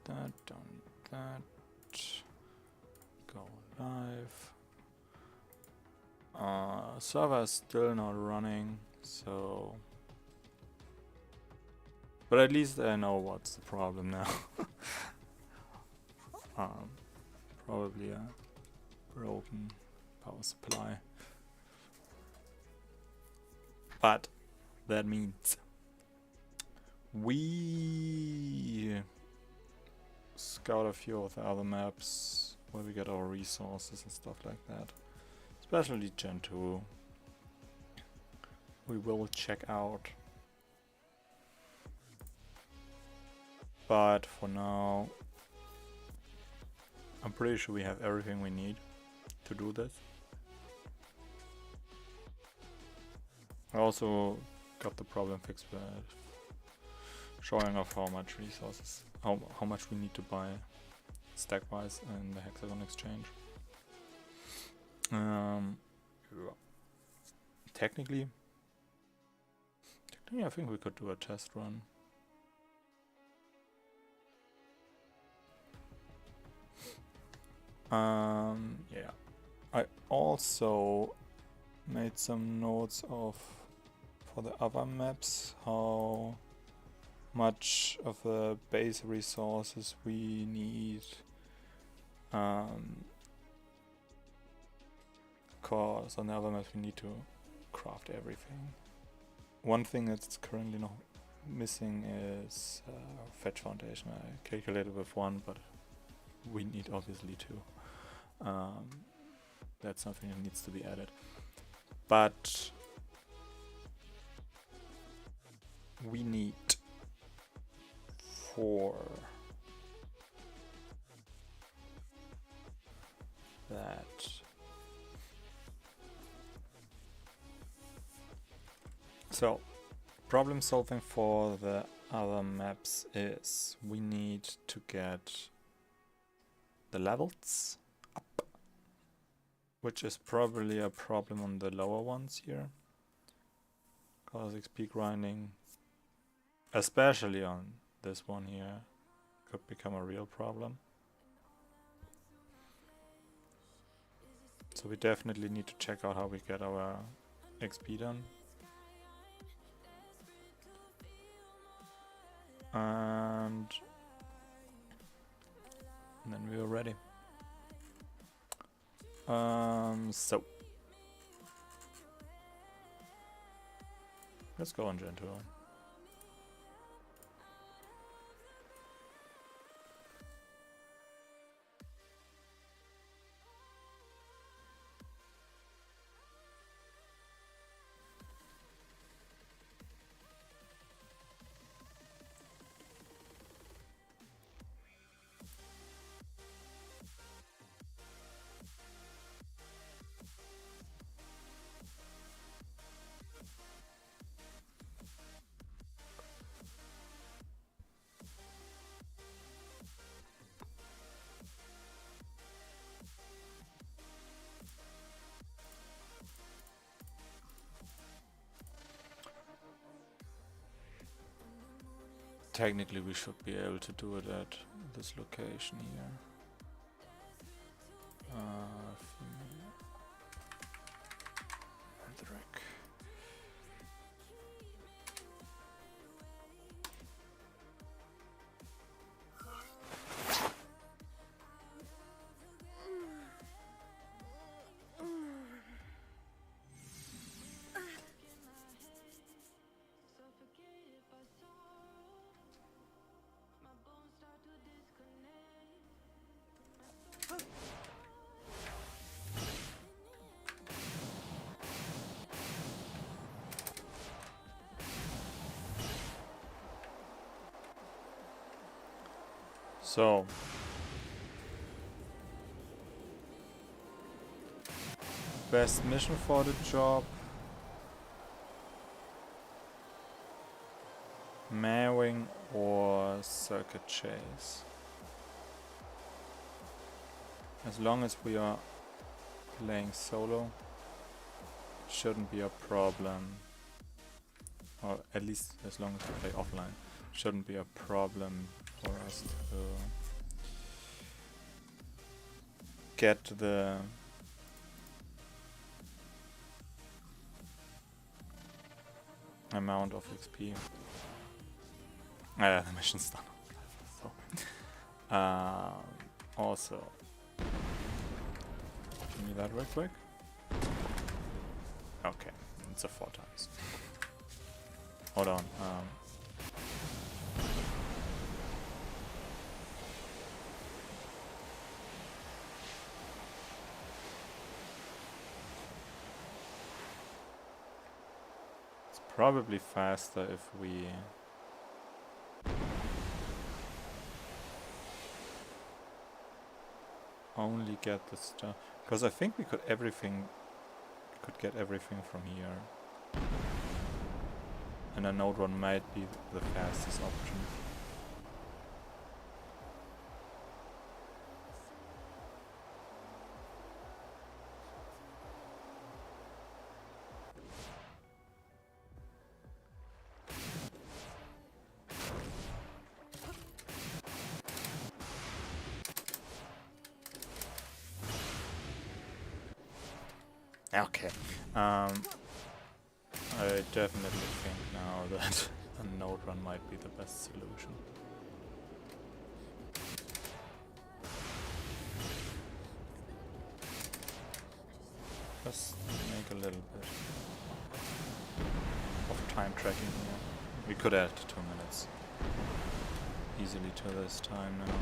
that, don't need that. Go live. Server is still not running, so... But at least I know what's the problem now. Probably a broken power supply. But that means we scout a few of the other maps where we get our resources and stuff like that. Especially Gen 2. We will check out. But for now, I'm pretty sure we have everything we need to do this. I also got the problem fixed with showing off how much resources, how much we need to buy stack-wise in the Hexagon exchange. Yeah. Technically, I think we could do a test run. Yeah. I also made some notes of, for the other maps, how much of the base resources we need. Cause on the other maps we need to craft everything. One thing that's currently not missing is fetch foundation. I calculated with one, but we need obviously two. That's something that needs to be added. But we need 4 that. So, problem solving for the other maps is we need to get the levels up, which is probably a problem on the lower ones here, because XP grinding, especially on this one here, could become a real problem. So we definitely need to check out how we get our XP done. And then we are ready. So let's go on Gen 2. Technically we should be able to do it at this location here. Maverick. So best mission for the job: Maverick or circuit chase. As long as we are playing solo, shouldn't be a problem. Or at least as long as we play offline, shouldn't be a problem for us to get the amount of XP. The mission's done. So, also, give me that real quick. Okay, it's a 4 times. Hold on. It's probably faster if we only get the stuff, because I think we could get everything from here, and a node run might be the fastest option. Okay, I definitely think now that a node run might be the best solution. Just make a little bit of time tracking here. We could add 2 minutes easily to this time now.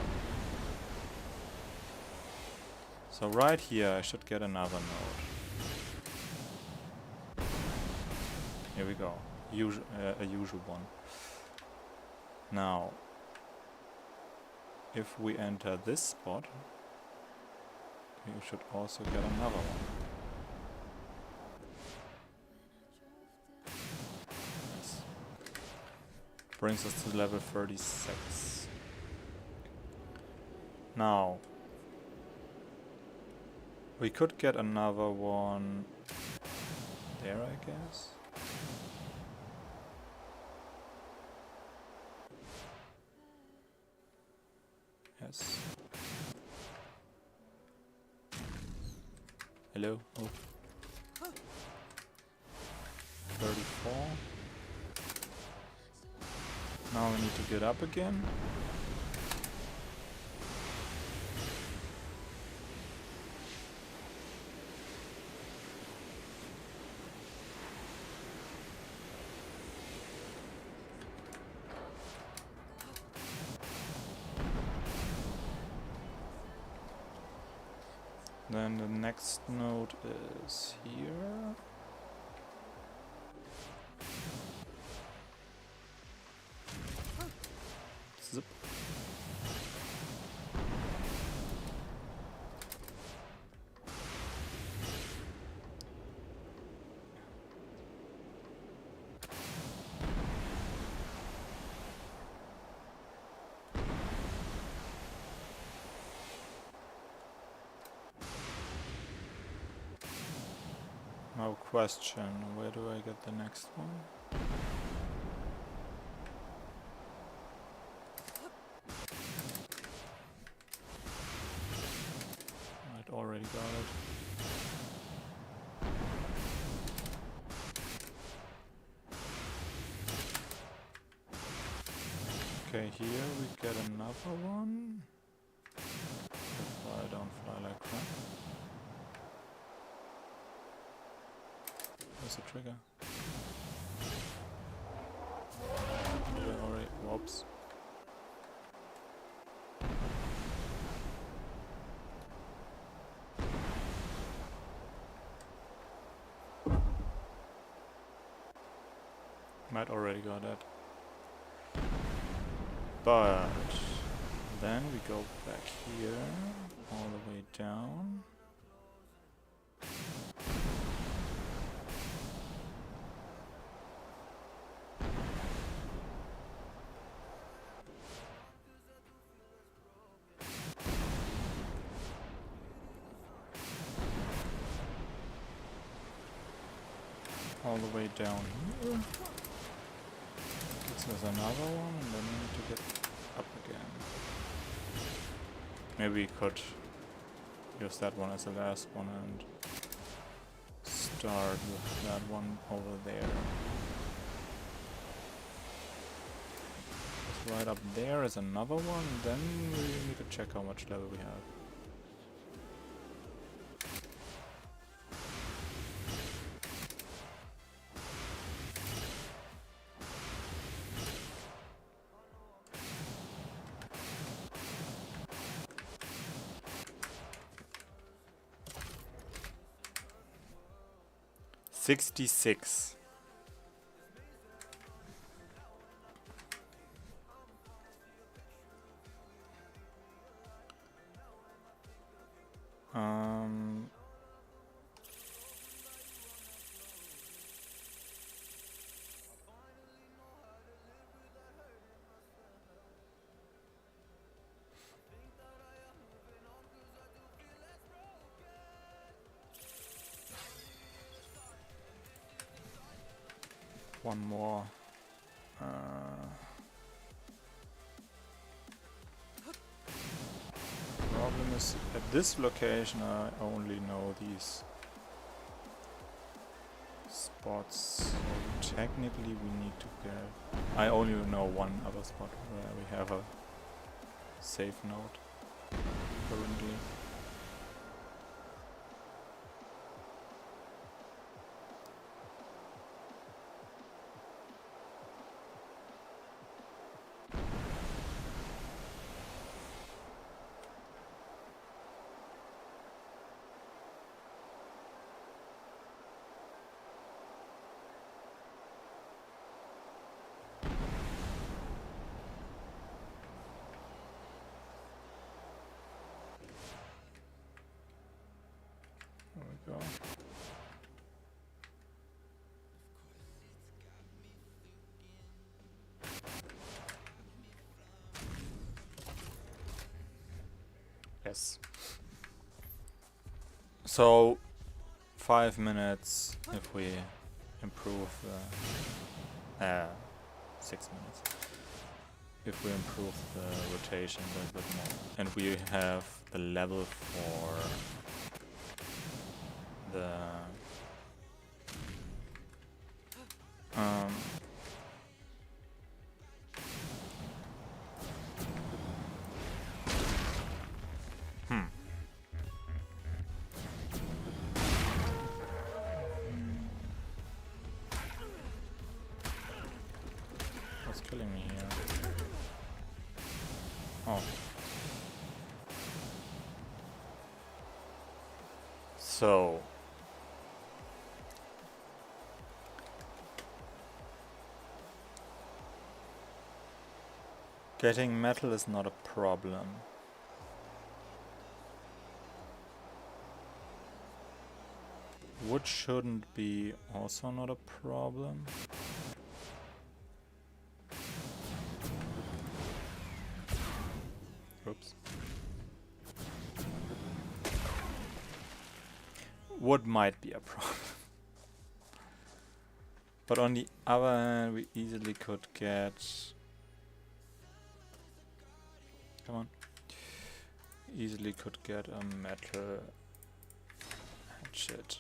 So right here I should get another node. Here we go, a usual one. Now, if we enter this spot, we should also get another one. Nice. Brings us to level 36. Now, we could get another one there, I guess. Yes. Hello? Oh. 34. Now we need to get up again. Then the next node is here. Zip. No question, where do I get the next one? I'd already got it. Okay, here we get another one. If I don't fly like crap. Where's the trigger? Alright, whoops. Might already got that. But then we go back here, all the way down. All the way down here. Gets us another one, and then we need to get up again. Maybe we could use that one as the last one and start with that one over there. Right up there is another one, then we need to check how much level we have. $66. One more. Problem is, at this location I only know these spots, so technically we need to get... I only know one other spot where we have a safe node currently. There we go. Yes. So 5 minutes if we improve 6 minutes if we improve the rotation a little bit more, and we have the level for the what's killing me here? Oh. So getting metal is not a problem. Wood shouldn't be also not a problem. Oops. Wood might be a problem. But on the other hand, we easily could get... Come on. Easily could get a metal hatchet.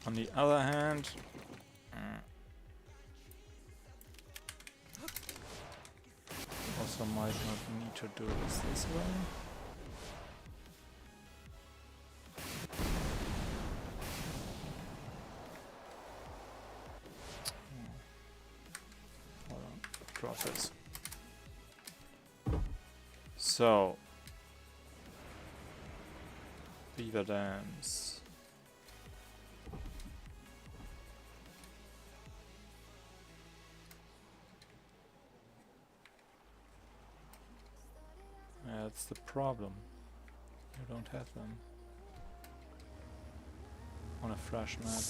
On the other hand, also might not need to do this way. Hold on, process. So, beaver dams. That's the problem. You don't have them on a fresh map.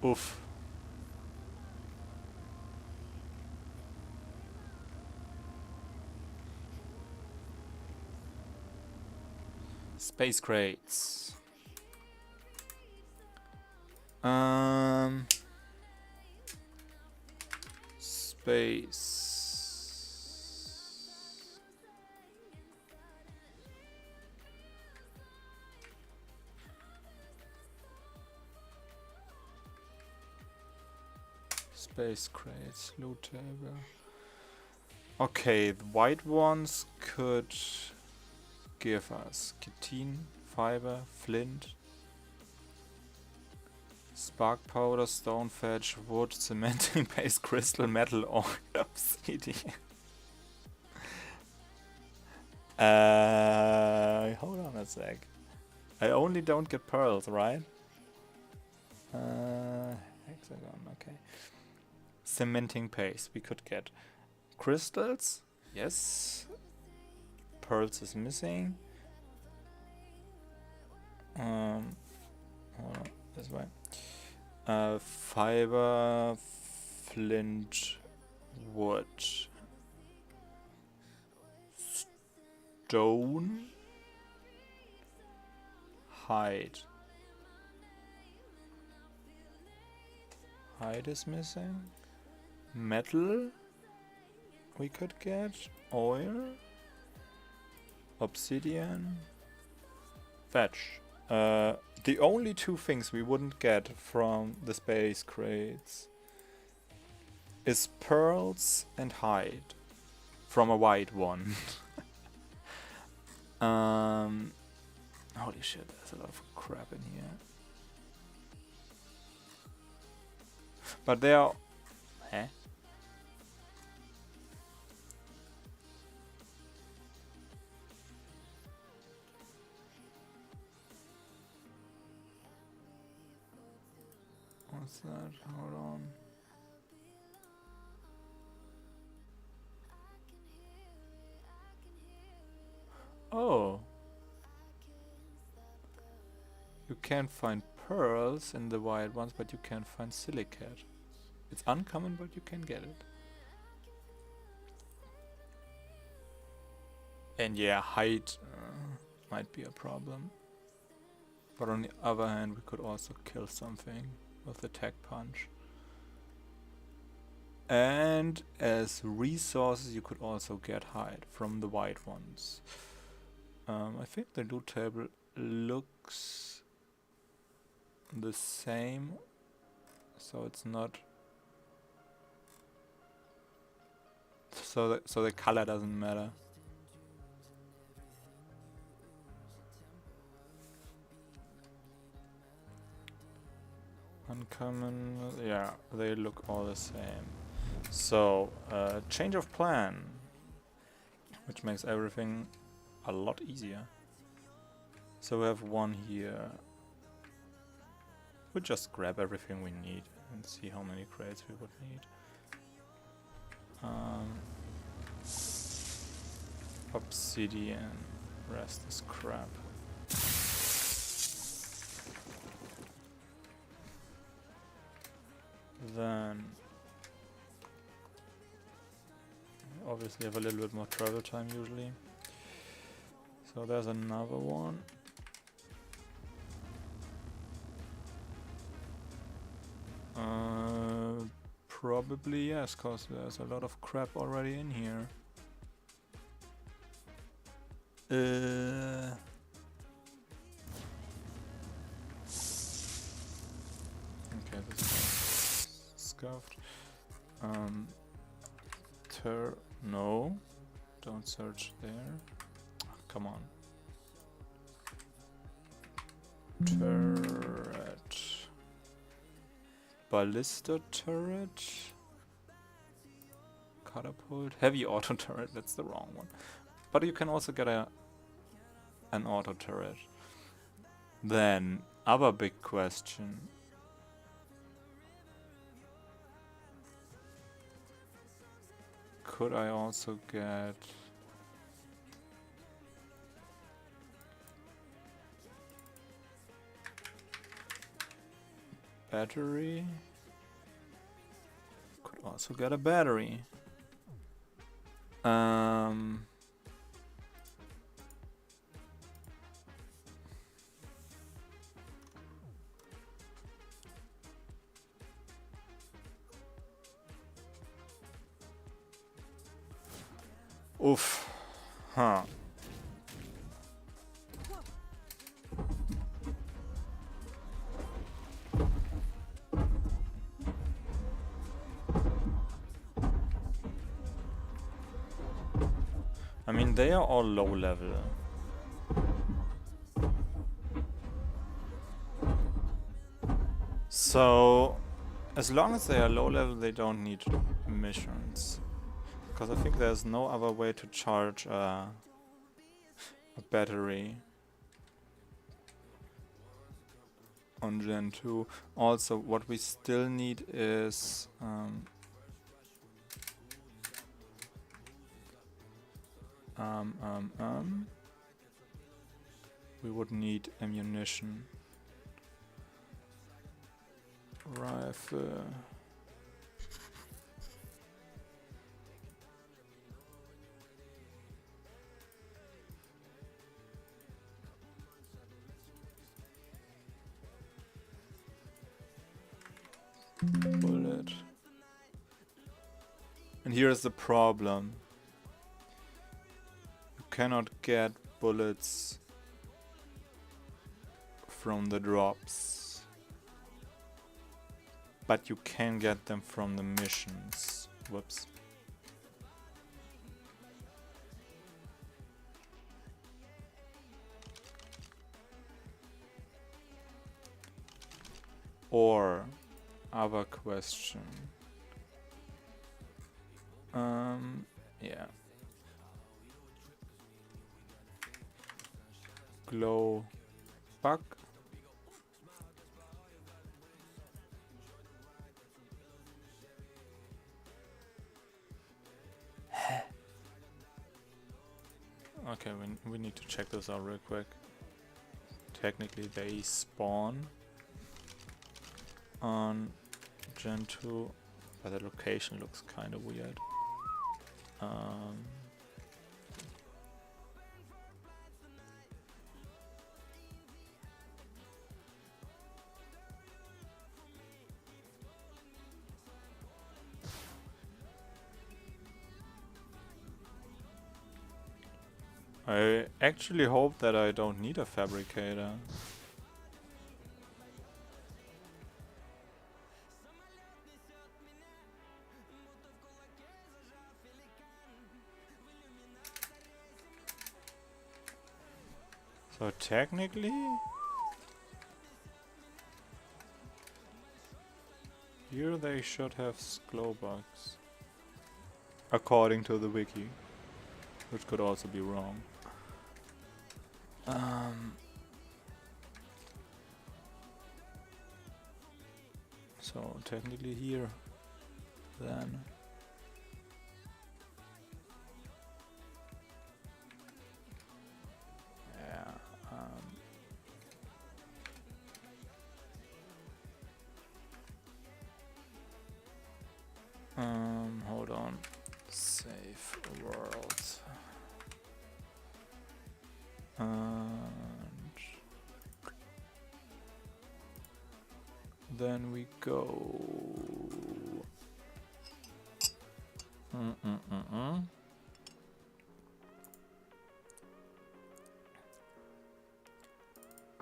Oof. Space crates. Space. Space crates, loot table. Okay, the white ones could give us ketine, fiber, flint, spark powder, stone fetch, wood, cementing paste, crystal, metal, or obsidian. Hold on a sec. I only don't get pearls, right? Hexagon, okay. Cementing paste, we could get crystals, yes. Pearls is missing. Hold on, this way. Fiber, flint, wood, stone, hide. Hide is missing. Metal we could get. Oil. Obsidian. Fetch. The only two things we wouldn't get from the space crates is pearls and hide from a white one. Holy shit, there's a lot of crap in here. But they are... Eh? What's that? Hold on. Oh. You can't find pearls in the wild ones, but you can find silicate. It's uncommon, but you can get it. And yeah, height might be a problem. But on the other hand, we could also kill something with the tech punch. And as resources, you could also get hide from the white ones. I think the loot table looks the same, so it's not. So the color doesn't matter. Uncommon, yeah, they look all the same. So, change of plan, which makes everything a lot easier. So we have one here. We'll just grab everything we need and see how many crates we would need. Obsidian, rest is crap. Then obviously have a little bit more travel time usually. So there's another one. Probably yes, cause there's a lot of crap already in here. Okay, this is scuffed. No, don't search there. Oh, come on. Turret. Ballista turret. Catapult. Heavy auto turret, that's the wrong one. But you can also get an auto turret. Then, other big question. Could I also get... battery? Could also get a battery. Oof. Huh. I mean, they are all low level. So, as long as they are low level, they don't need missions. Because I think there's no other way to charge a battery on Gen 2. Also, what we still need is we would need ammunition. Rifle. Bullet. And here's the problem. You cannot get bullets from the drops, but you can get them from the missions. Whoops. Or other question. Yeah. Glow bug. Okay, we need to check this out real quick. Technically they spawn on Gen 2, but the location looks kind of weird. I actually hope that I don't need a fabricator. So technically, here they should have glow bugs, according to the wiki, which could also be wrong. So technically here, then. Yeah. Hold on. Save world. And then we go.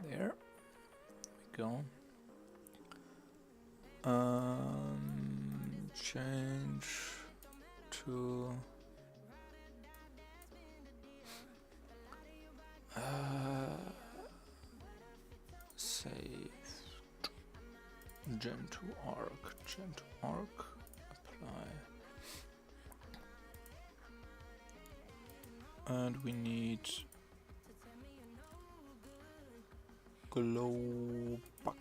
There we go. Change to save Gen 2 ARK, Gen 2 ARK, apply. And we need glow bug.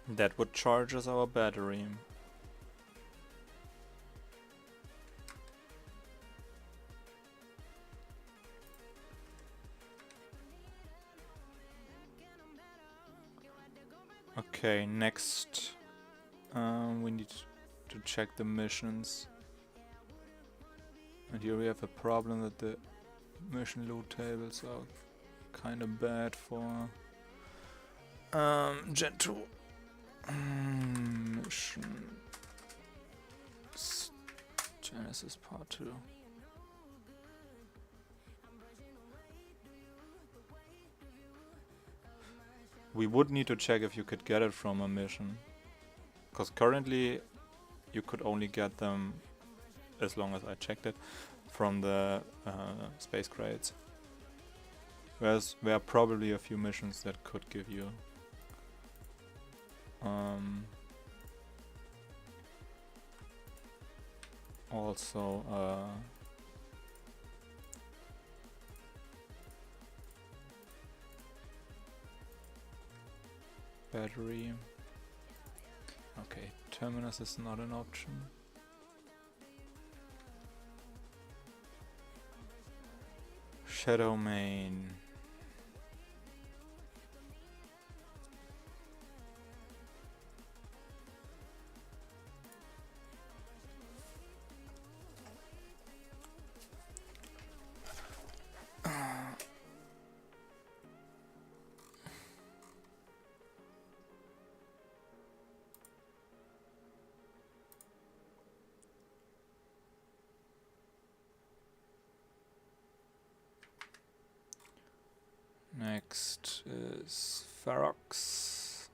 That would charge us our battery. Okay, next we need to check the missions. And here we have a problem that the mission loot tables are kind of bad for Gen 2. Mission Genesis Part 2. We would need to check if you could get it from a mission, because currently you could only get them, as long as I checked it, from the space crates. Whereas there are probably a few missions that could give you also battery. Okay, terminus is not an option. Shadow main. Next is Ferox.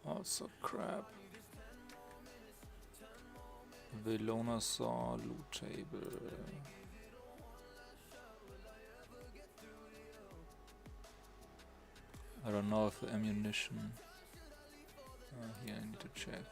Also crap. Velonasaur loot table. I don't know if the ammunition. Here I need to check.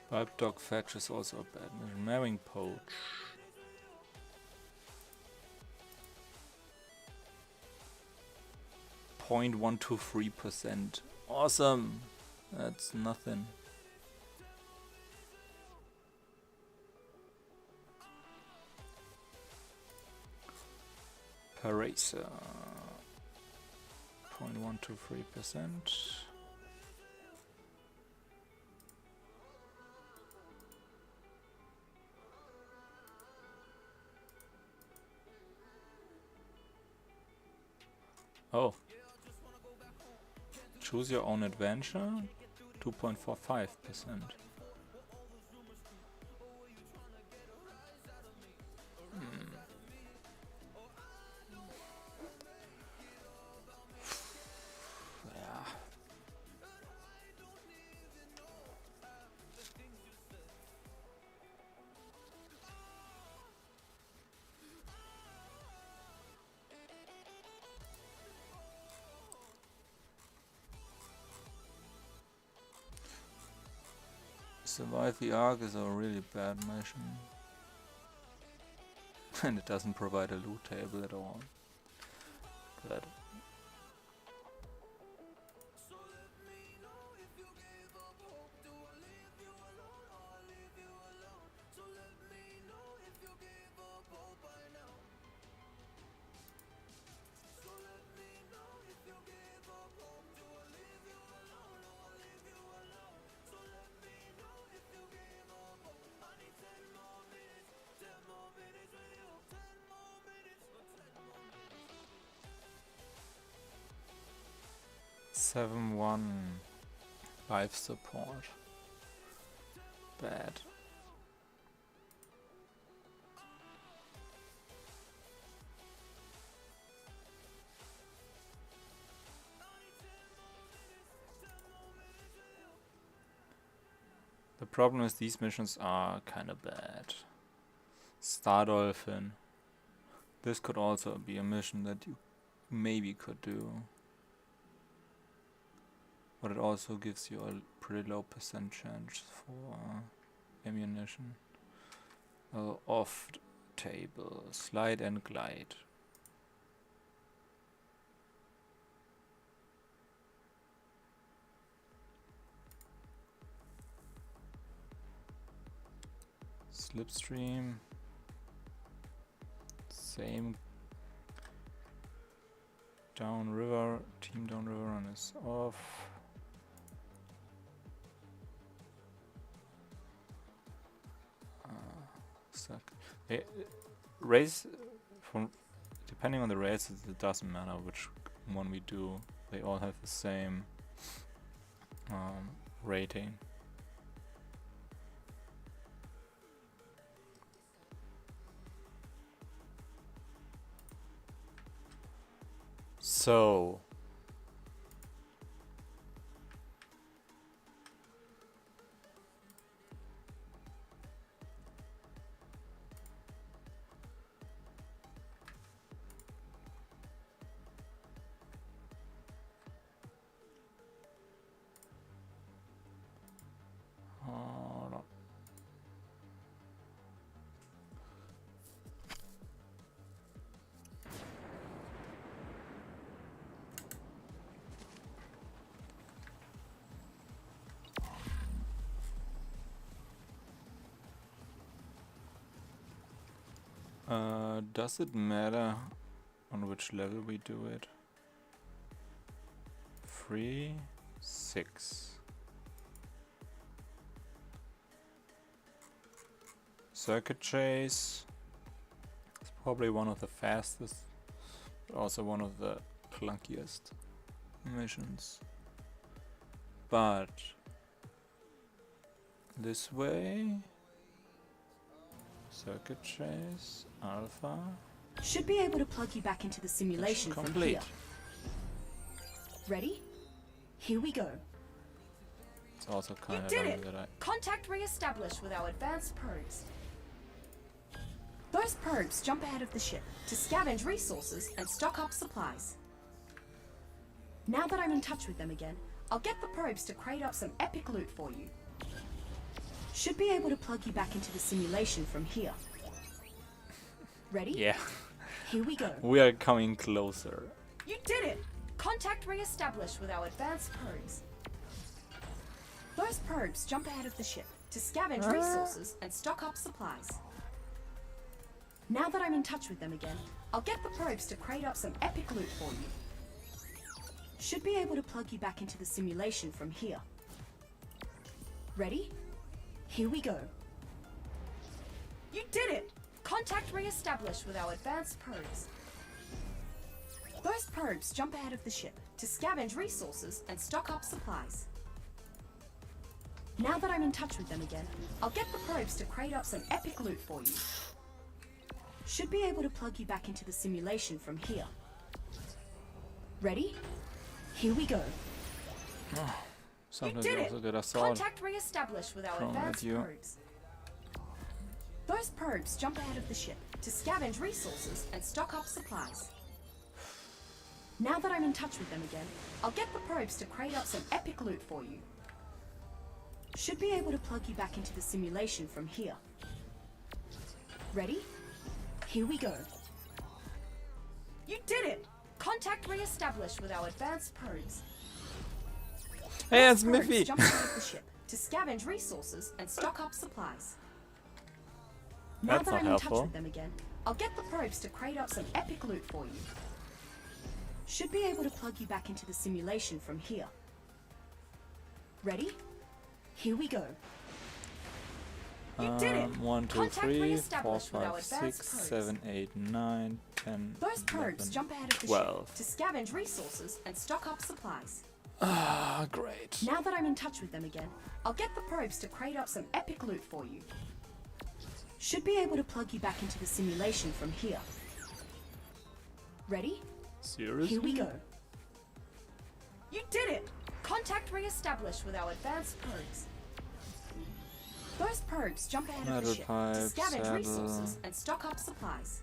Bulb Dog Fetch is also a bad mission. Maverick Poach. .123%. Awesome! That's nothing. Paracer. 0.123%. Oh. Choose your own adventure, 2.45%. Yeah. Survive the ARK is a really bad mission. And it doesn't provide a loot table at all. But life support. Bad. The problem is these missions are kinda bad. Star Dolphin. This could also be a mission that you maybe could do. but it also gives you a pretty low percent chance for ammunition. Off table, slide and glide. Slipstream, same. Downriver, team downriver run is off. Suck. Race, from depending on the race, it doesn't matter which one we do. They all have the same rating. So does it matter on which level we do it? 3, 6. Circuit chase is probably one of the fastest, but also one of the clunkiest missions. But this way, circuit chase, alpha. Should be able to plug you back into the simulation from here. Ready? Here we go. It's also kind of you did it! Contact re-established with our advanced probes. Those probes jump ahead of the ship to scavenge resources and stock up supplies. Now that I'm in touch with them again, I'll get the probes to crate up some epic loot for you. Should be able to plug you back into the simulation from here. Ready? Yeah. Here we go. We are coming closer. You did it! Contact re-established with our advanced probes. Those probes jump ahead of the ship to scavenge resources and stock up supplies. Now that I'm in touch with them again, I'll get the probes to crate up some epic loot for you. Should be able to plug you back into the simulation from here. Ready? Here we go. You did it! Contact re-established with our advanced probes. Those probes jump ahead of the ship to scavenge resources and stock up supplies. Now that I'm in touch with them again, I'll get the probes to crate up some epic loot for you. Should be able to plug you back into the simulation from here. Ready? Here we go. Oh, sometimes you did also it! get assault. Contact re-established with our advanced probes. Those probes jump ahead of the ship to scavenge resources and stock up supplies. Now that I'm in touch with them again, I'll get the probes to crate up some epic loot for you. Should be able to plug you back into the simulation from here. Ready? Here we go. You did it! Contact re-established with our advanced probes. Hey, it's Miffy! Jump out of the ship to scavenge resources and stock up supplies. Now that I'm in touch with them again, I'll get the probes to crate up some epic loot for you. Should be able to plug you back into the simulation from here. Ready? Here we go. You did it! 1, 2, 3, 4, 5, 6, 7, 8, 9, 10, Those probes 11, jump ahead of the 12. ship to scavenge resources and stock up supplies. Ah, great. Now that I'm in touch with them again, I'll get the probes to crate up some epic loot for you. Should be able to plug you back into the simulation from here. Ready? Seriously? Here we go. You did it! Contact re-established with our advanced probes. Those probes jump ahead of the ship to scavenge resources and stock up supplies.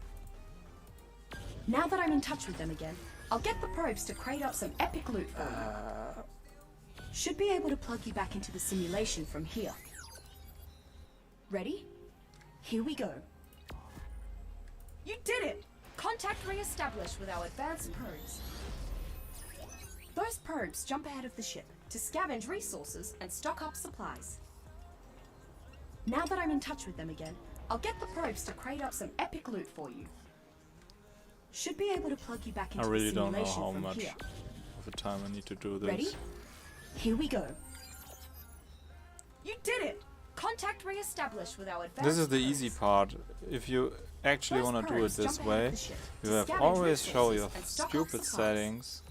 Now that I'm in touch with them again, I'll get the probes to crate up some epic loot for you. Should be able to plug you back into the simulation from here. Ready? Here we go. You did it! Contact re-established with our advanced probes. Those probes jump ahead of the ship to scavenge resources and stock up supplies. Now that I'm in touch with them again, I'll get the probes to crate up some epic loot for you. Should be able to plug you back into I really the don't know simulation how from much here. of the time I need to do this. Ready? Here we go. You did it! Contact re-established with our advanced This is the probes. easy part. If you actually Those want to do it probes this jump ahead way, of the ship you to have scavenge always show resources your and stock up stupid supplies. settings.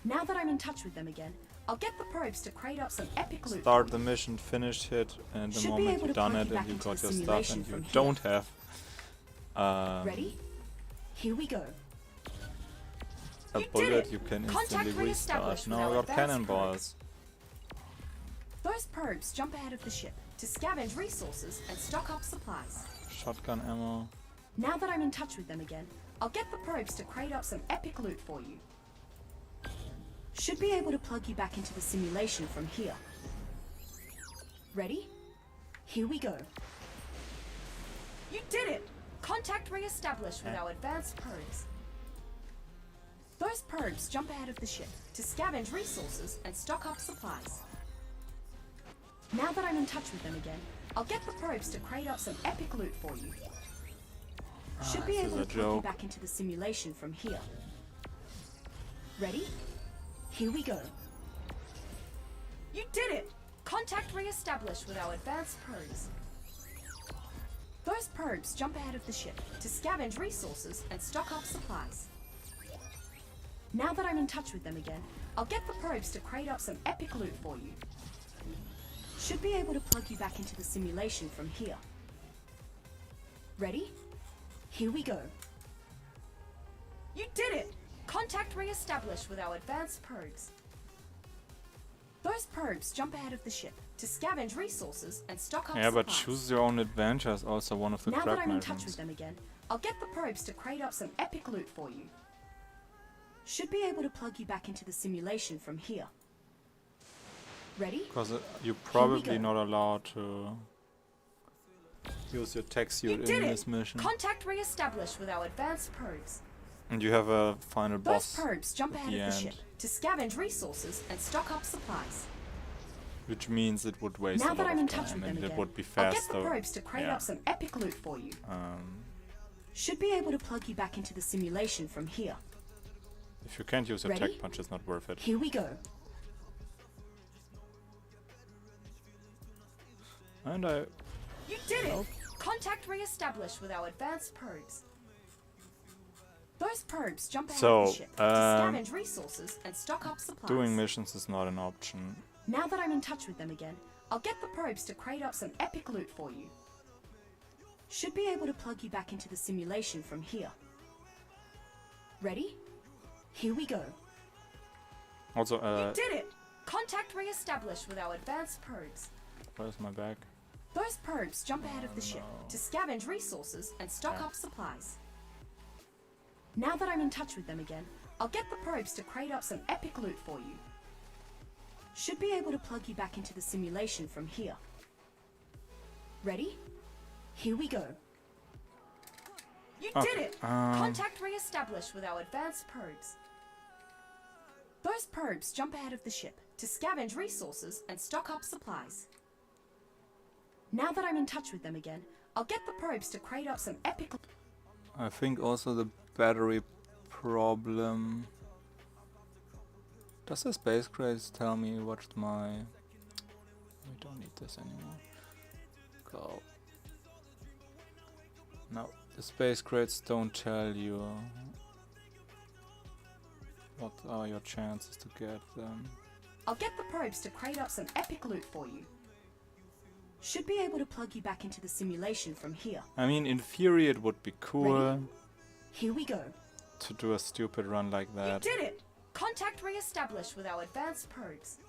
Now that I'm in touch with them again, I'll get the probes to crate up some epic loot. Start the mission, finish it, and the Should be moment able you've to done plug it you and back you into got the your stuff simulation and you from here. don't have Ready? Here we go. a You did bullet, it! you can Contact instantly re-established restart. with Now I our got advanced cannonballs. Those probes jump ahead of the ship to scavenge resources and stock up supplies. Shotgun ammo. Now that I'm in touch with them again, I'll get the probes to crate up some epic loot for you. Should be able to plug you back into the simulation from here. Ready? Here we go. You did it! Contact re-established with our advanced probes. Those probes jump ahead of the ship to scavenge resources and stock up supplies. Now that I'm in touch with them again, I'll get the probes to crate up some epic loot for you. Should be this able is to a plug you joke. back into the simulation from here. Ready? Here we go. You did it! Contact re-established with our advanced probes. Those probes jump ahead of the ship to scavenge resources and stock up supplies. Now that I'm in touch with them again, I'll get the probes to crate up some epic loot for you. Should be able to plug you back into the simulation from here. Ready? Here we go. You did it! Contact re-established with our advanced probes. Those probes jump ahead of the ship to scavenge resources and stock up Yeah, but supplies. choose your own adventure is also one of the Now that crap I'm in touch missions. with them again, I'll get the probes to crate up some epic loot for you. Should be able to plug you back into the simulation from here. Ready? Because you're probably go. not allowed to use your tech You suit did in it! this mission. Contact re-established with our advanced probes. And you have a final Those boss probes jump at ahead the of the end, ship to scavenge resources and stock up supplies. which means it would waste Now a that lot I'm in of touch time with them and it again, would be I'll get the faster. probes to crate Yeah. up some epic loot for you. Um, Should be able to plug you back into the simulation from here. if you can't use your Ready? tech punch, it's not worth it. Here we go. And I You did it! Nope. Contact re-established with our advanced probes. Those probes jump ahead So, of the ship to scavenge resources and stock up supplies. doing missions is not an option. Now that I'm in touch with them again, I'll get the probes to crate up some epic loot for you. Should be able to plug you back into the simulation from here. Ready? Here we go. Also, You did it! Contact re-established with our advanced probes. where's my bag? Those probes jump ahead of the ship to scavenge resources and stock up supplies. Now that I'm in touch with them again, I'll get the probes to crate up some epic loot for you. Should be able to plug you back into the simulation from here. Ready? Here we go. You did it! Contact re-established with our advanced probes. Those probes jump ahead of the ship to scavenge resources and stock up supplies. Now that I'm in touch with them again, I'll get the probes to crate up some epic... I think also the battery problem. Does the space craze tell me what's my... We don't need this anymore. Go. No, the space crates don't tell you what are your chances to get them. I'll get the probes to crate up some epic loot for you. Should be able to plug you back into the simulation from here. I mean, in theory it would be cool Ready? Here we go. to do a stupid run like You that, did it! Contact re-established with our advanced probes.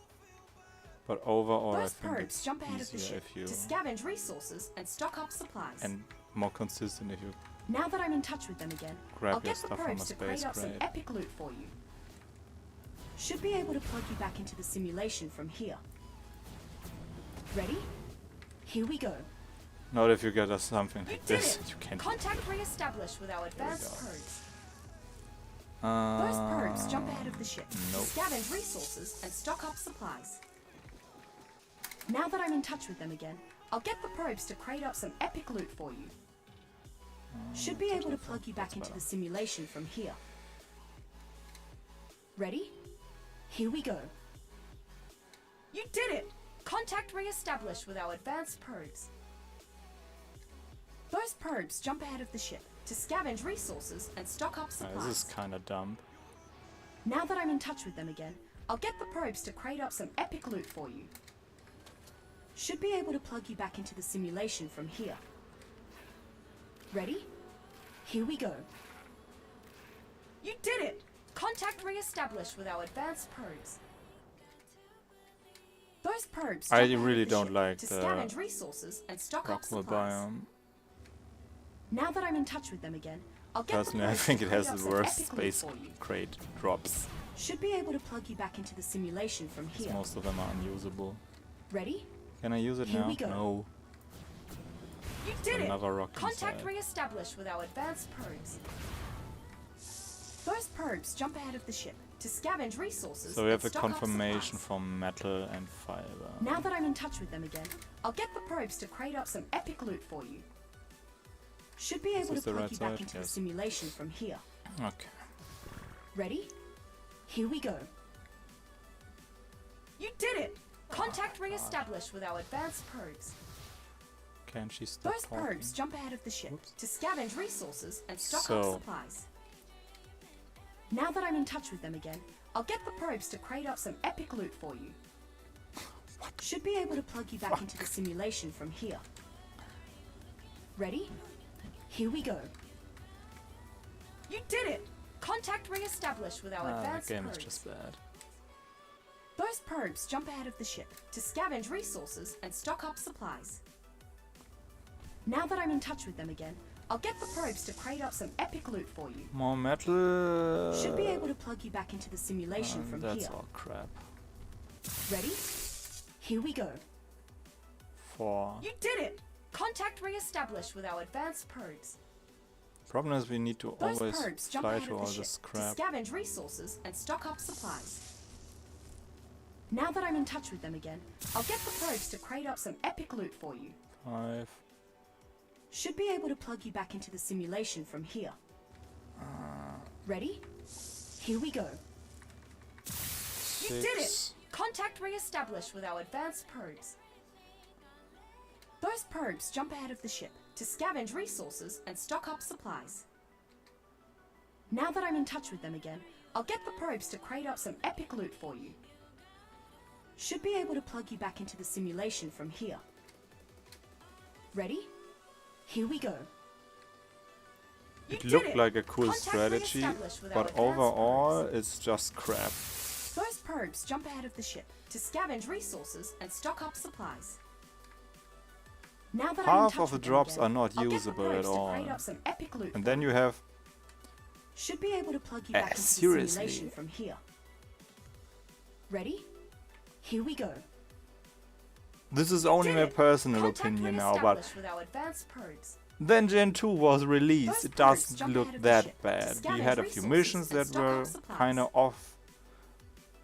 but overall I Those think probes it's jump ahead of the easier ship if you... to scavenge resources and stock up supplies. and more consistent if you Now that I'm in touch with them again, grab I'll your get the stuff from probes a to space crate up some crate. epic loot for you. Should be able to plug you back into the simulation from here. Ready? Here we go. Not if you get us something You like did this. it! You can't. Contact re-established with our advanced probes. Uh, Those probes jump ahead of the ship nope. to scavenge resources and stock up supplies. Now that I'm in touch with them again, I'll get the probes to crate up some epic loot for you. Should be able to plug you back into the simulation from here. Ready? Here we go. You did it! Contact re-established with our advanced probes. Those probes jump ahead of the ship to scavenge resources and stock up supplies. This is kind of dumb. Now that I'm in touch with them again, I'll get the probes to crate up some epic loot for you. Should be able to plug you back into the simulation from here. Ready? Here we go. You did it! Contact re-established with our advanced probes. Those probes I jump ahead really of the don't ship like to the scavenge resources and stock up Rockwell supplies. biome. Now that I'm in touch with them again, I'll get Personally, the I probes think to it crate has up the some worst epic loot space for you. crate drops. Should be able to plug you back into the simulation from here. Most of them are unusable. Ready? Can I use it Here now? we go. No. You did it! Another rock Contact inside. re-established with our advanced probes. Those probes jump ahead of the ship to scavenge resources. So we have and a stock up confirmation supplies. from metal and fiber. Now that I'm in touch with them again, I'll get the probes to crate up some epic loot for you. Should be able this to the plug right you back side? into the Yes. simulation from here. Okay. Ready? Here we go. You did it! Contact re-established with our advanced probes. Can she stop Those talking? probes jump ahead of the ship Whoops. to scavenge resources and stock So- up supplies. Now that I'm in touch with them again, I'll get the probes to crate up some epic loot for you. Should be able to plug you back into the simulation from here. Ready? Here we go. You did it! Contact re-established with our The advanced game is probes. just bad. Those probes jump ahead of the ship to scavenge resources and stock up supplies. Now that I'm in touch with them again, I'll get the probes to crate up some epic loot for you. More metal. Should be able to plug you back into the simulation from That's here. all crap. Ready? Here we go. 4. You did it! Contact re-established with our advanced probes. Problem is we need to Those always probes jump fly ahead to of all the ship this to crap. scavenge resources and stock up supplies. Now that I'm in touch with them again, I'll get the probes to crate up some epic loot for you. 5. Should be able to plug you back into the simulation from here. Ready? Here we go. You did it! 6. Contact re-established with our advanced probes. Those probes jump ahead of the ship to scavenge resources and stock up supplies. Now that I'm in touch with them again, I'll get the probes to crate up some epic loot for you. Should be able to plug you back into the simulation from here. Ready? Here we go. It You looked did it! like a cool Contact strategy, re-established with our but advanced overall probes. it's just crap. Those probes jump ahead of the ship to scavenge resources and stock up supplies. Now that I'm in Half touch of the with them drops again, are not I'll get the usable probes at to all. crate up some epic loot And for then you. you have Should be able to plug you back into the seriously? simulation from here. Ready? Here we go. this is only Did my it! personal Contact opinion now, but re-established with our advanced probes. then Gen 2 was released, Those it probes doesn't jump look ahead of the that ship to bad. We scavenge had a few resources missions and that stock were up supplies. kind of off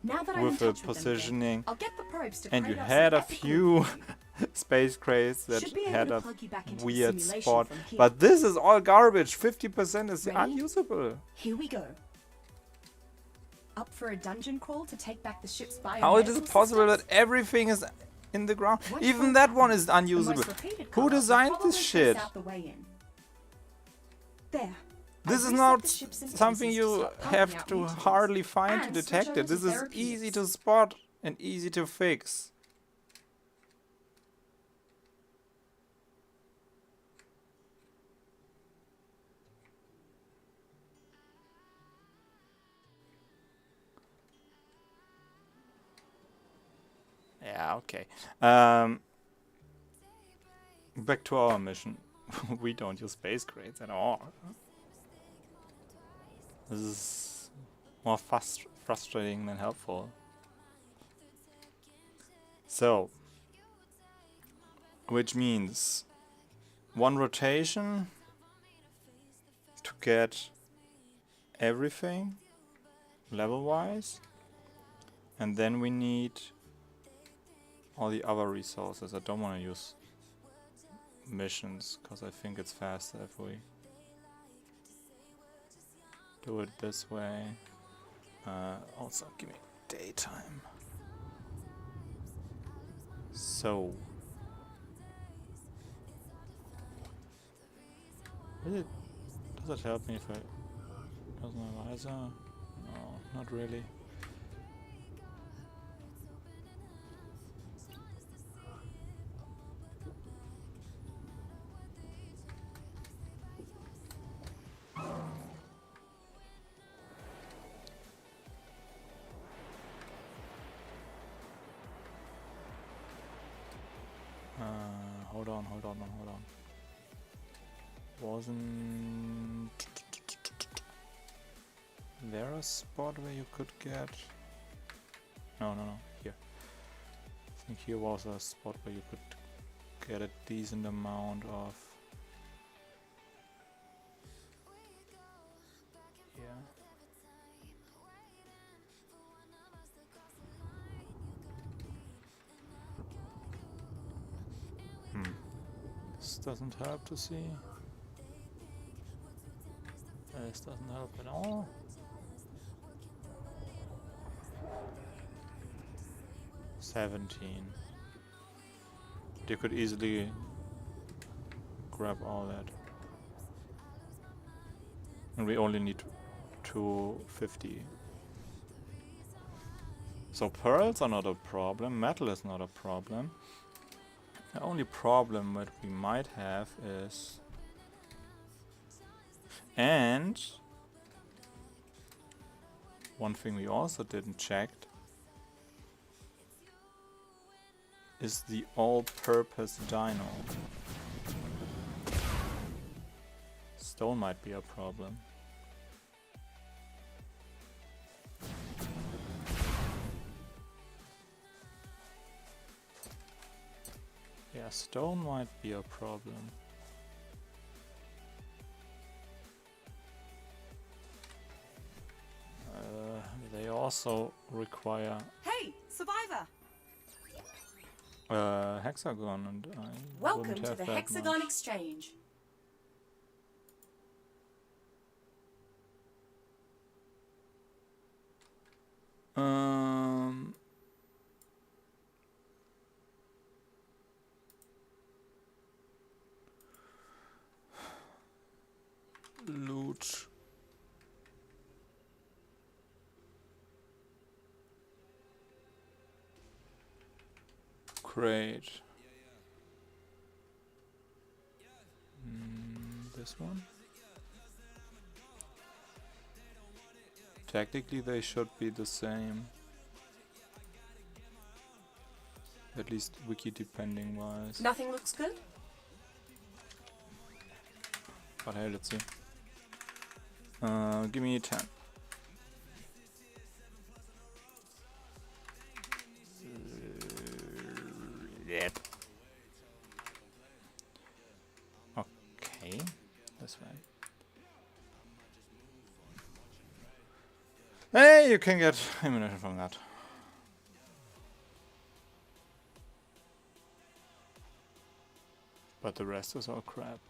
Now that I'm in with the touch with them again, positioning, I'll get the probes to and crate you up had some a epic few loot for you. space crates that Should be able had to a plug you back into the weird simulation spot. from here. But this is all garbage. 50% is Ready? unusable. Here we go. Up for a dungeon crawl to take back the ship's biomedical How it is possible that systems? everything is in the ground? Watch Even for that a one is The most unusable. repeated Who colour will designed probably this trace shit? out the way in. There. This I've is reset not the ships into something pieces to you stop pumping have out to mutagens. hardly find to And switch detect over it. This to is therapeutics. easy to spot and easy to fix. Yeah, okay. Back to our mission. We don't use space crates at all. This is more frustrating than helpful. So, which means 1 rotation to get everything level-wise, and then we need all the other resources. I don't want to use missions because I think it's faster if we do it this way. Also give me daytime. So does it help me if I use my visor? No, not really. Hold on. Wasn't there a spot where you could get... No, here. I think here was a spot where you could get a decent amount of... Yeah. This doesn't help to see. This doesn't help at all. $17. You could easily grab all that. And we only need 250. So pearls are not a problem, metal is not a problem. The only problem that we might have is... And one thing we also didn't check is the all-purpose dino. Stone might be a problem. Yeah, stone might be a problem. They also require... Hey, survivor! Hexagon, and I Welcome wouldn't to have the that Hexagon much. Exchange. Loot. Crate. This one? Technically they should be the same. At least wiki depending wise. Nothing looks good? But hey, let's see. Give me 10. Yep. Okay, this way. Hey, you can get ammunition from that. But the rest is all crap.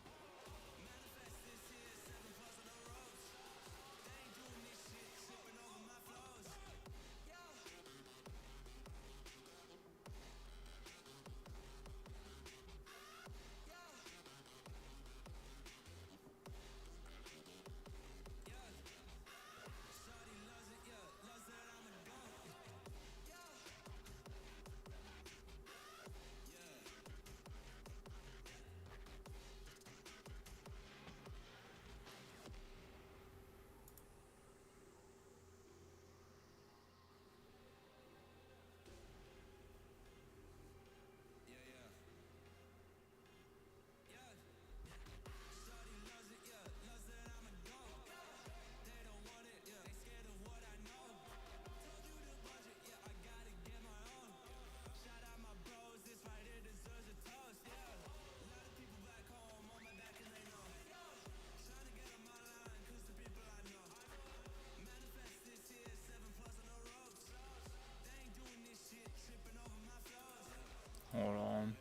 Hold on.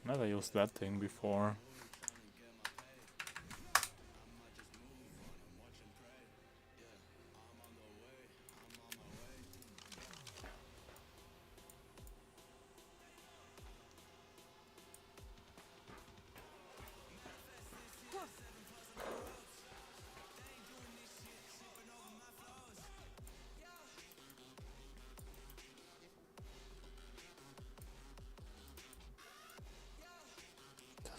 Never used that thing before.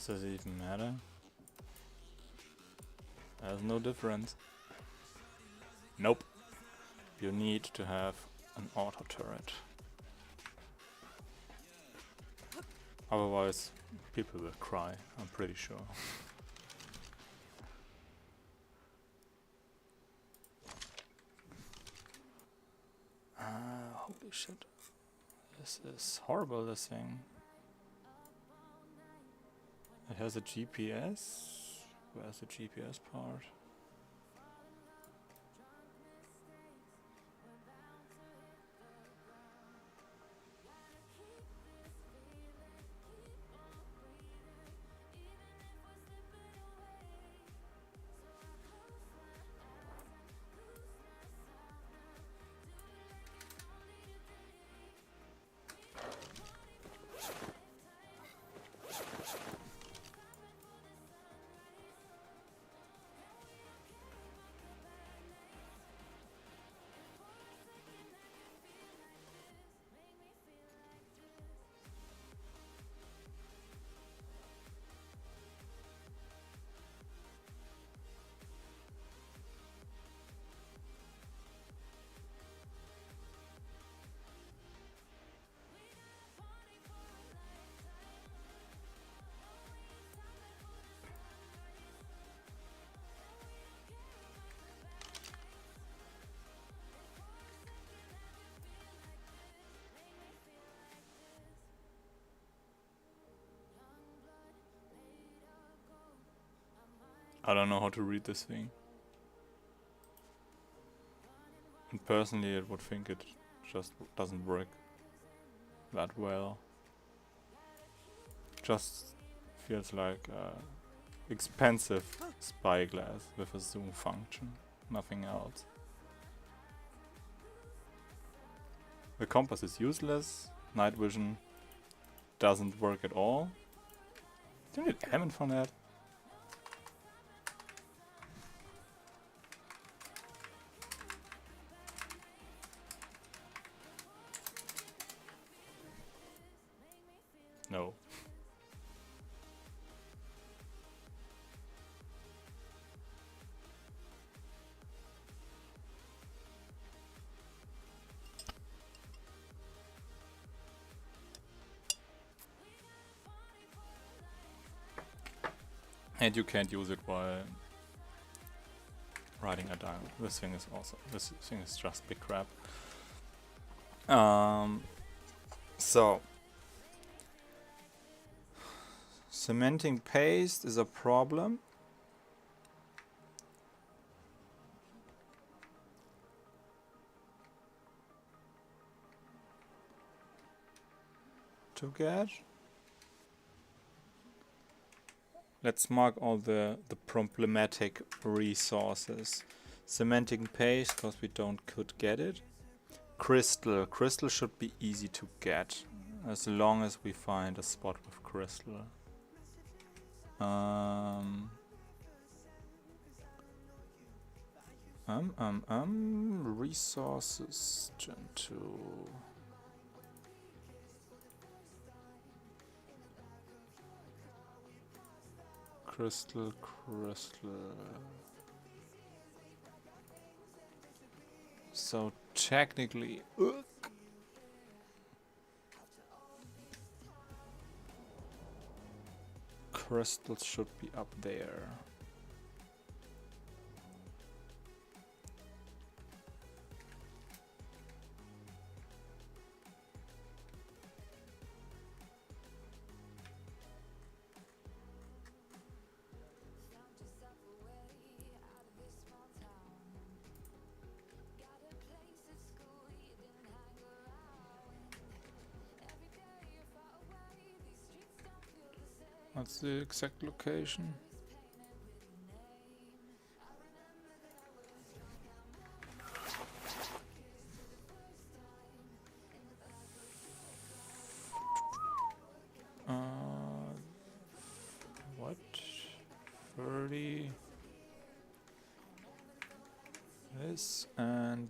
Does it even matter? There's no difference. Nope. You need to have an auto turret. Otherwise, people will cry, I'm pretty sure. Holy shit. This is horrible, this thing. It has a GPS. Where's the GPS part? I don't know how to read this thing. And personally, I would think it just doesn't work that well. Just feels like expensive spyglass with a zoom function, nothing else. The compass is useless, night vision doesn't work at all. Do you need element from that? No. And you can't use it while riding a diamond. This thing is awesome. This thing is just big crap. So cementing paste is a problem. To get. Let's mark all the problematic resources. Cementing paste, because we could get it. Crystal. Crystal should be easy to get, as long as we find a spot with crystal. Resources, Gen 2. Crystal. So technically, crystals should be up there. What's the exact location? What? 30. This and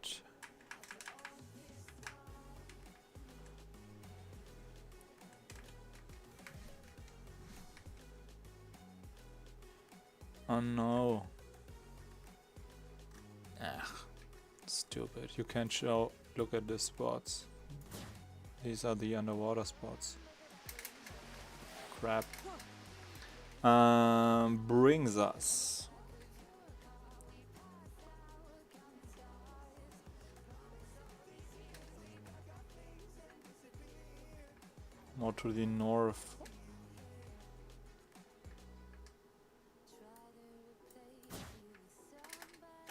oh no. Stupid. You can't show. Look at the spots. These are the underwater spots. Crap. Brings us more to the north.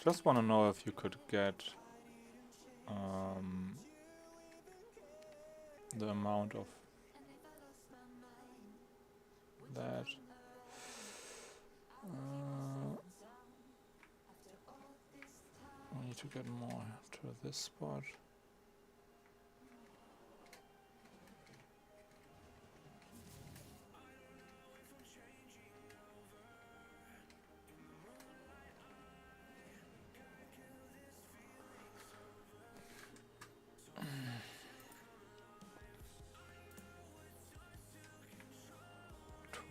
Just want to know if you could get the amount of that. We need to get more to this spot.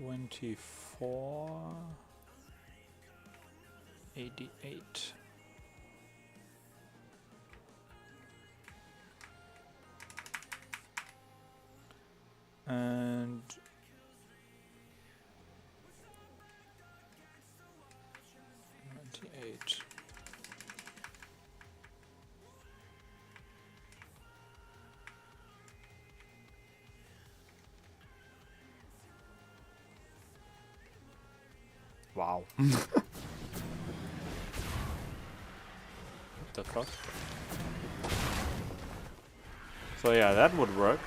$24.88. And $98. Wow. What the fuck? So yeah, that would work.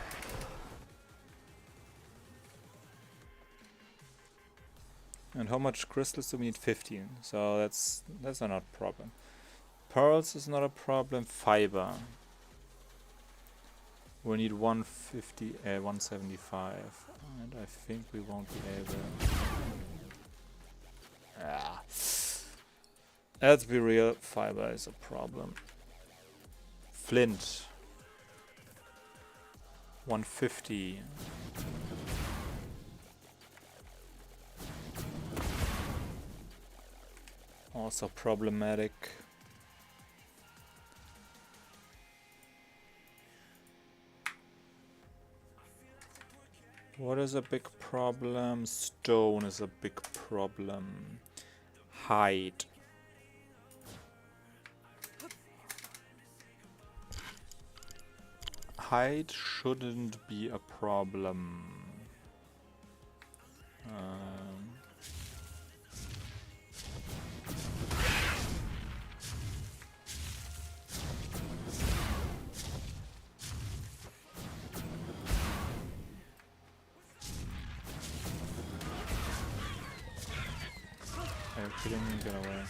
And how much crystals do we need? 15. So that's not a problem. Pearls is not a problem. Fiber. We need 150, 175, and I think we won't be able. Let's be real. Fiber is a problem. Flint. 150. Also problematic. What is a big problem? Stone is a big problem. Hide. Hide shouldn't be a problem. Are you kidding me? Get away.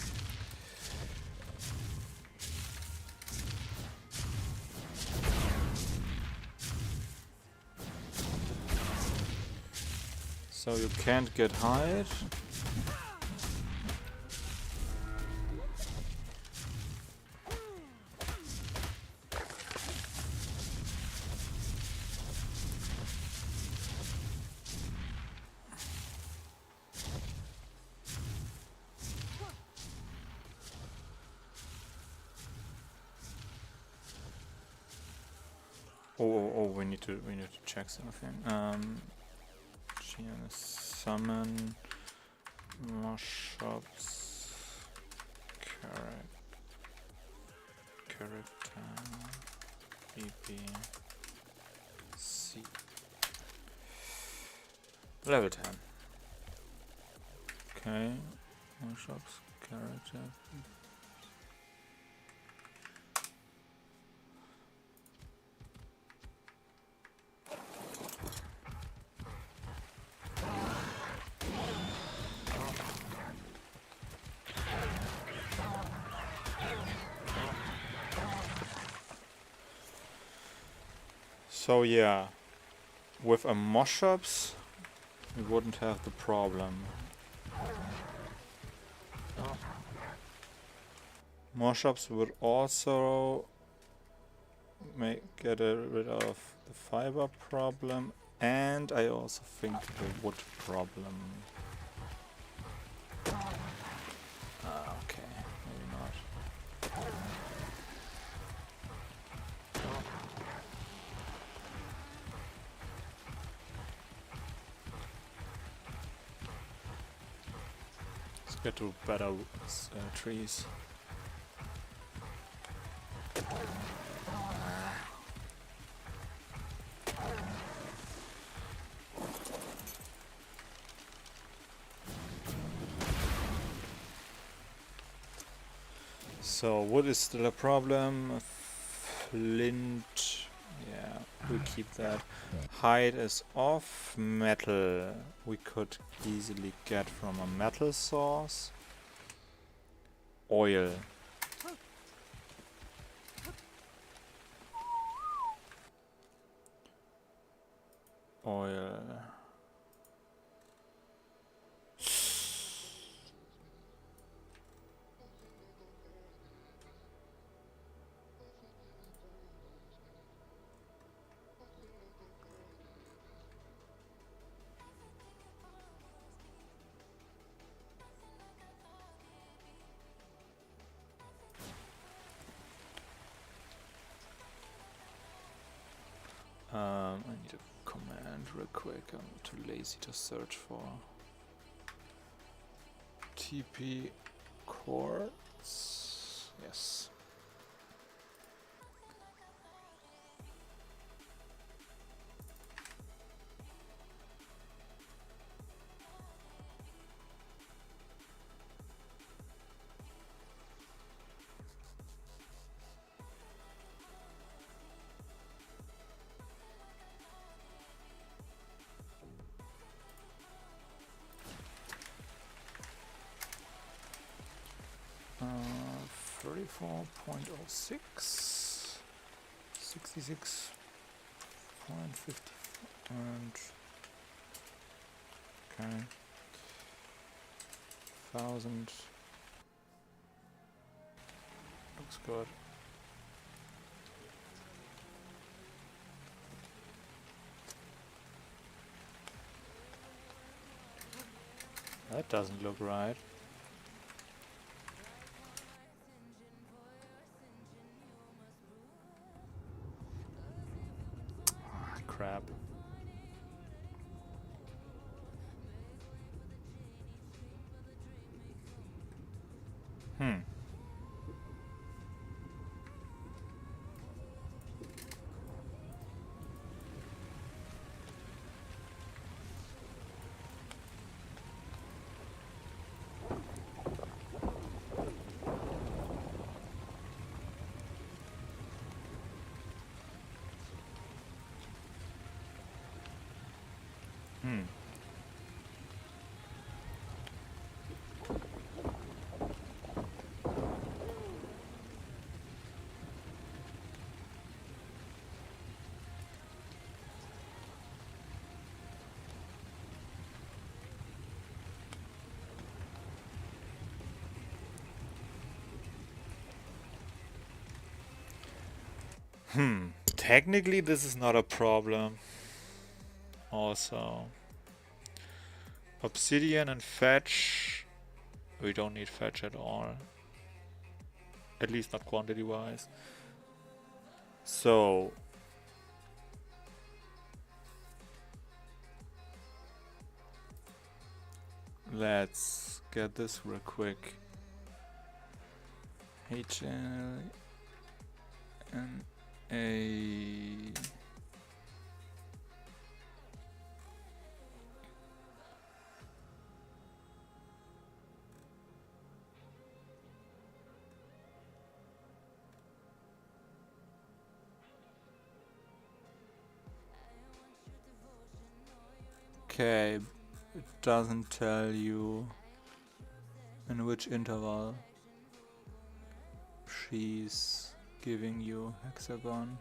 So you can't get hide. Oh, we need to check something. Summon more shops. Character BBC level 10. Okay, more shops. Character. So yeah, with a mosh-ups we wouldn't have the problem. Mosh-ups would also get rid of the fiber problem, and I also think the wood problem. Okay, maybe not. Let's get to better trees. So wood is still a problem. Flint, yeah, we'll keep that. Hide is off. Metal we could easily get from a metal source. Oil. Oil. I need a command real quick. I'm too lazy to search for TP quartz. Yes. Uh, 34.06, 66.50, and okay, 1000 looks good. That doesn't look right. Crap. Hmm. Hmm. Technically this is not a problem. Also, obsidian and fetch. We don't need fetch at all. At least not quantity wise. So let's get this real quick. HLNA. Okay, it doesn't tell you in which interval she's giving you hexagon.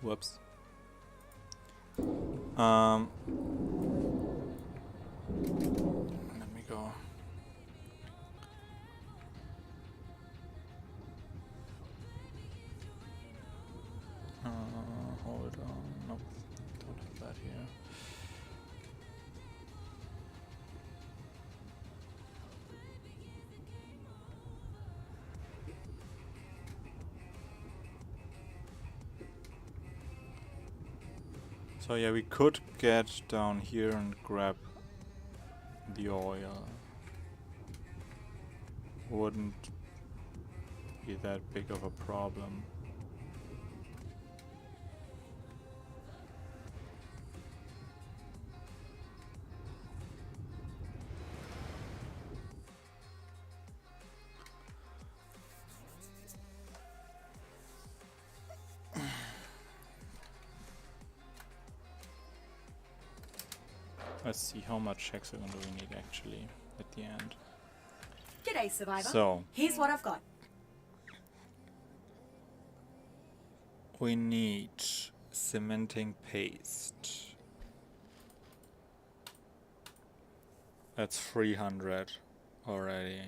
Whoops. Let me go. Hold on. Nope. Don't have that here. So yeah, we could get down here and grab the oil. Wouldn't be that big of a problem. Let's see how much hexagon do we need actually at the end. G'day, Survivor. So Here's what I've got. we need cementing paste. That's 300 already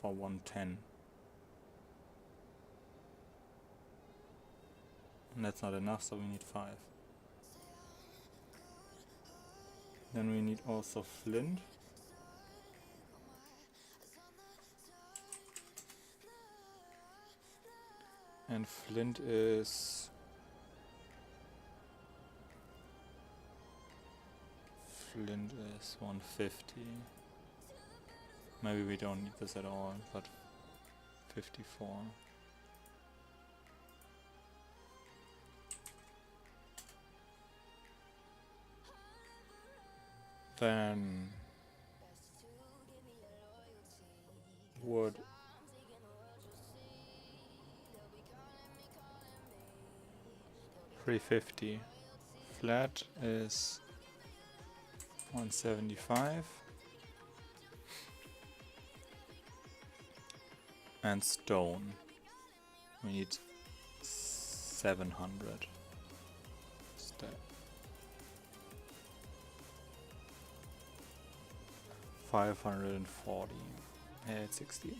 for 110. And that's not enough, so we need 5. Then we need also flint. And flint is 150. Maybe we don't need this at all, but 54. Then wood. $350. Flat is 175. And stone. We need 700. Step. 540. It's 60.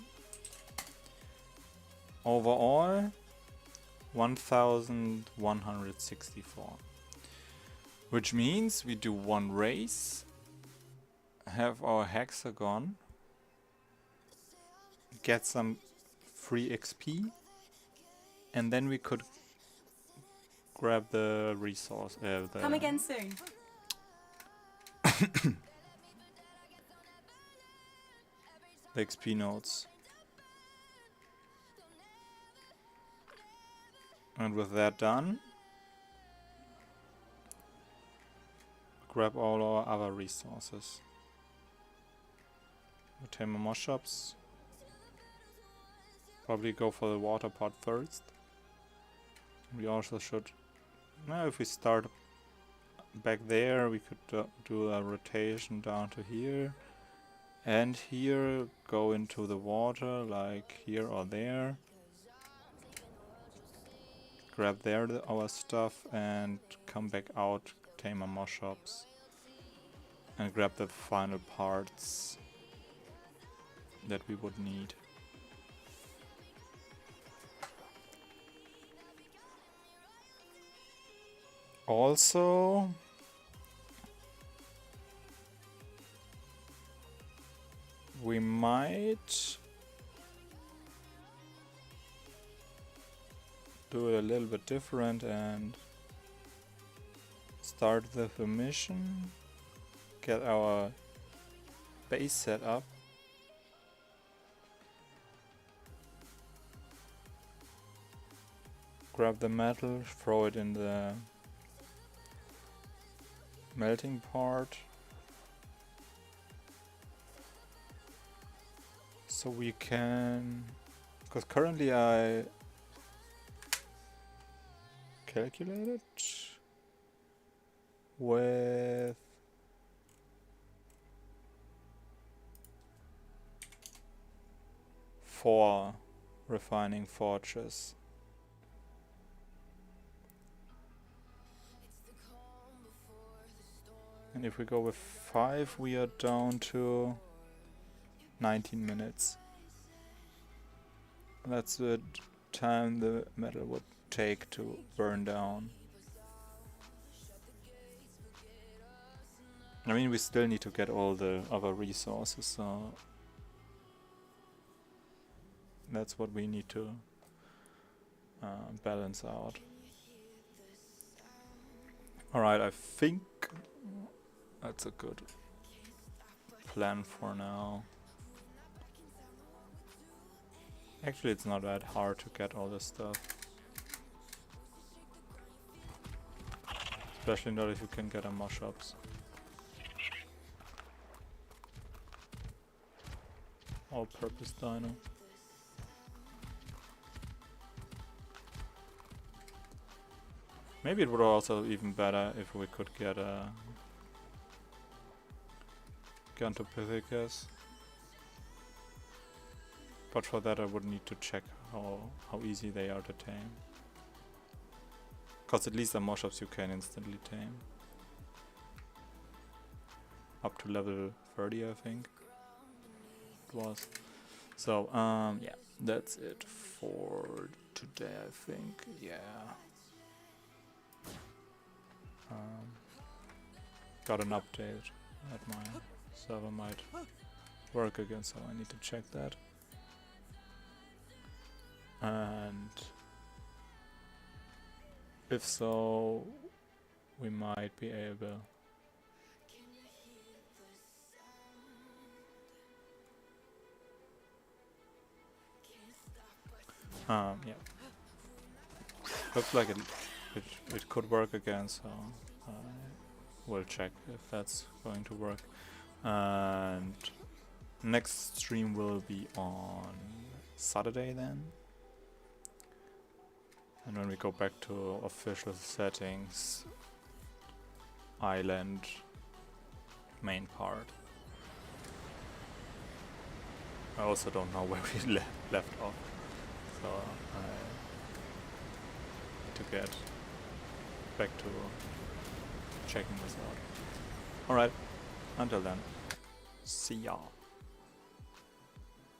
Overall, 1164. Which means we do one race, have our hexagon, get some free XP, and then we could grab the resource. Come again soon. The XP nodes. And with that done, grab all our other resources. Tame more shops. Probably go for the water pot first. We also should, now if we start back there, we could do a rotation down to here. And here, go into the water, like here or there. Grab there our stuff and come back out, tame more shops. And grab the final parts that we would need. Also, we might do it a little bit different and start the mission, get our base set up, grab the metal, throw it in the melting part, so we can, because currently I calculated with four refining forges. And if we go with 5, we are down to 19 minutes. That's the time the metal would take to burn down. I mean, we still need to get all the other resources, so that's what we need to balance out. Alright, I think that's a good plan for now. Actually, it's not that hard to get all this stuff. Especially not if you can get a mush-ups. All-purpose dino. Maybe it would also even better if we could get a Gigantopithecus. But for that I would need to check how easy they are to tame. Cause at least the mush-ups you can instantly tame. Up to level 30 I think it was. So yeah, that's it for today I think, yeah. Got an update that my server might work again, so I need to check that. And if so, we might be able yeah. Looks like it could work again, so we'll check if that's going to work. And next stream will be on Saturday then. And when we go back to official settings, island, main part. I also don't know where we left off, so I need to get back to checking this out. Alright, until then, see ya.